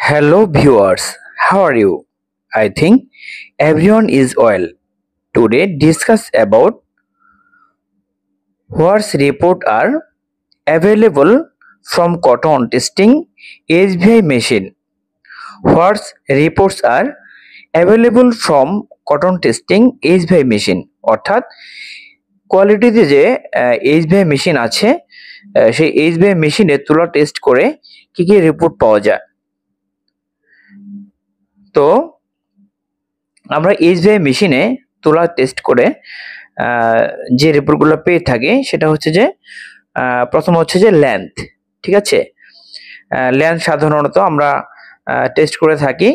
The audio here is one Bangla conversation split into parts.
Hello viewers, how are you? I think everyone is well. Today discuss about what report are available from cotton testing HBI machine. What reports are available from cotton testing HBI machine অর্থাৎ কোয়ালিটিতে যে HBI মেশিন আছে সেই HBI মেশিনে তুলা টেস্ট করে কি কি রিপোর্ট পাওয়া যায়। তো আমরা HBI মেশিনে তুলা টেস্ট করে যে রিপোর্টগুলো পেয়ে থাকি সেটা হচ্ছে যে প্রথম হচ্ছে যে লেন্থ, ঠিক আছে। লেন্থ সাধারণত আমরা টেস্ট করে থাকি।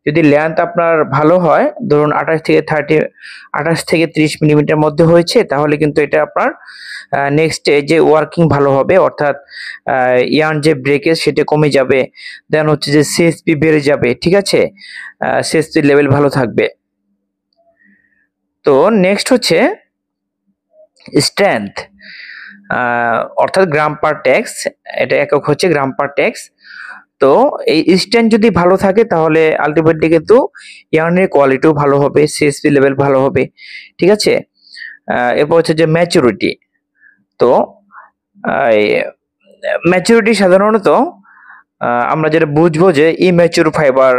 যদি লেন্থ আপনার ভালো হয়, ধরুন 28 থেকে 30 মিলিমিটার মধ্যে হয়েছে, তাহলে কিন্তু এটা আপনার নেক্সট যে ওয়ার্কিং ভালো হবে, অর্থাৎ ইয়ার্ন যে ব্রেকেজ সেটা কমে যাবে, দেন হচ্ছে যে সিএসপি বেড়ে যাবে, ঠিক আছে, সিএসপি লেভেল ভালো থাকবে। তো নেক্সট হচ্ছে স্ট্রেংথ, অর্থাৎ গ্রাম পার ট্যাক্স, এটা একক হচ্ছে গ্রাম পার ট্যাক্স। তো এই স্ট্রেংথ যদি ভালো থাকে তাহলে আলটিমেটলি কিন্তু ইয়ার্নের কোয়ালিটিও ভালো হবে, সিএসপি লেভেল ভালো হবে, ঠিক আছে। এরপর হচ্ছে যে ম্যাচুরিটি। তো ম্যাচুরিটি সাধারণত আমরা যেটা বুঝবো যে ইম্যাচিউর ফাইবার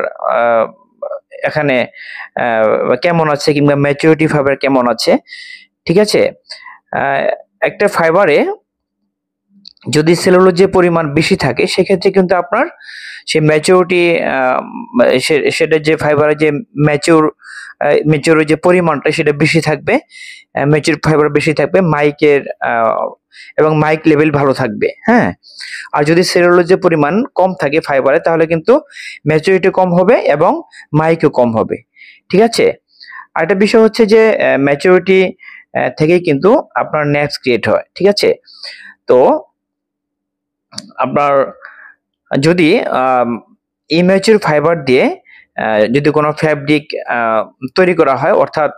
এখানে কেমন আছে কিংবা ম্যাচুরিটি ফাইবার কেমন আছে, ঠিক আছে। একটা ফাইবারে যদি সেলুলোজের পরিমাণ বেশি থাকে সেক্ষেত্রে কিন্তু আপনার সেই ম্যাচিউরিটি, সেটা যে ফাইবারের যে ম্যাচিউর যে পরিমাণটা সেটা বেশি থাকবে, ম্যাচিউর ফাইবার বেশি থাকবে, মাইকের এবং মাইক লেভেল ভালো থাকবে, হ্যাঁ। আর যদি সেলুলোজের পরিমাণ কম থাকে ফাইবারে তাহলে কিন্তু ম্যাচুরিটি কম হবে এবং মাইকও কম হবে, ঠিক আছে। আরেকটা বিষয় হচ্ছে যে ম্যাচুরিটি থেকেই কিন্তু আপনার ন্যাপস ক্রিয়েট হয়, ঠিক আছে। তো আপনার যদি ইম্যাচিউর ফাইবার দিয়ে যদি কোনো ফ্যাব্রিক তৈরি করা হয়, অর্থাৎ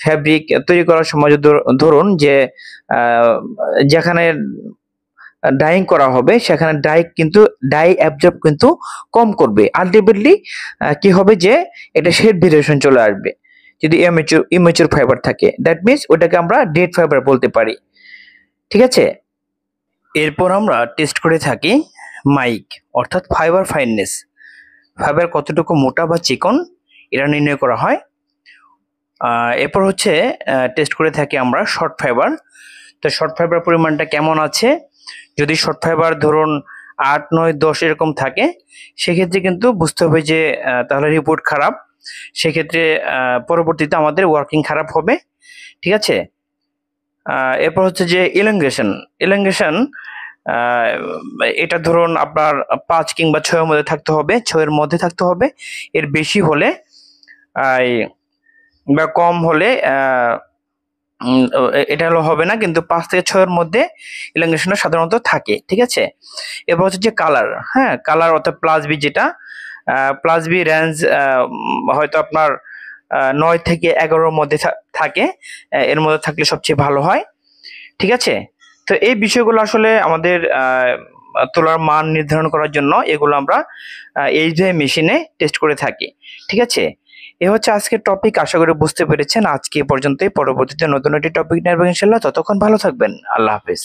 ফ্যাব্রিক তৈরি করার সময় যদি ধরুন যে যেখানে ডাইং করা হবে সেখানে ডাই অ্যাবজর্ব কিন্তু কম করবে, আলটিমেটলি কি হবে যে এটা শেড ভেরিয়েশন চলে আসবে যদি ইম্যাচিউর ফাইবার থাকে। দ্যাট মিনস ওটাকে আমরা ডেড ফাইবার বলতে পারি, ঠিক আছে। এরপর আমরা টেস্ট করে থাকি মাইক, অর্থাৎ ফাইবার ফাইননেস, ফাইবার কতটুকু মোটা বা চিকন এটা নির্ণয় করা হয়। এরপর হচ্ছে টেস্ট করে থাকি আমরা শর্ট ফাইবার। তো শর্ট ফাইবার পরিমাণটা কেমন আছে, যদি শর্ট ফাইবার ধরুন 8, 9, 10 এরকম থাকে সেক্ষেত্রে কিন্তু বুঝতে হবে যে তাহলে রিপোর্ট খারাপ, সেক্ষেত্রে পরবর্তীতে আমাদের ওয়ার্কিং খারাপ হবে, ঠিক আছে। এরপর হচ্ছে যে ইলাঙ্গেশন, এটা ধরুন আপনার 5 কিংবা 6 মধ্যে থাকতে হবে, 6 মধ্যে থাকতে হবে। এর বেশি হলে বা কম হলে এটা হলো হবে না, কিন্তু 5 থেকে 6 মধ্যে ইলাঙ্গেশনটা সাধারণত থাকে, ঠিক আছে। এরপর হচ্ছে যে কালার, হ্যাঁ, কালার অর্থাৎ প্লাস বি, যেটা প্লাস বি রেঞ্জ হয়তো আপনার 9 থেকে 11 মধ্যে থাকে, এর মধ্যে থাকলে সবচেয়ে ভালো হয়, ঠিক আছে। তো এই বিষয়গুলো আসলে আমাদের তোলার মান নির্ধারণ করার জন্য এগুলো আমরা HBI মেশিনে টেস্ট করে থাকি, ঠিক আছে। এ হচ্ছে আজকের টপিক, আশা করি বুঝতে পেরেছেন। আজকে এ পর্যন্তই, পরবর্তীতে নতুন একটি টপিক নেবেন ইনশাআল্লাহ। ততক্ষণ ভালো থাকবেন, আল্লাহ হাফেজ।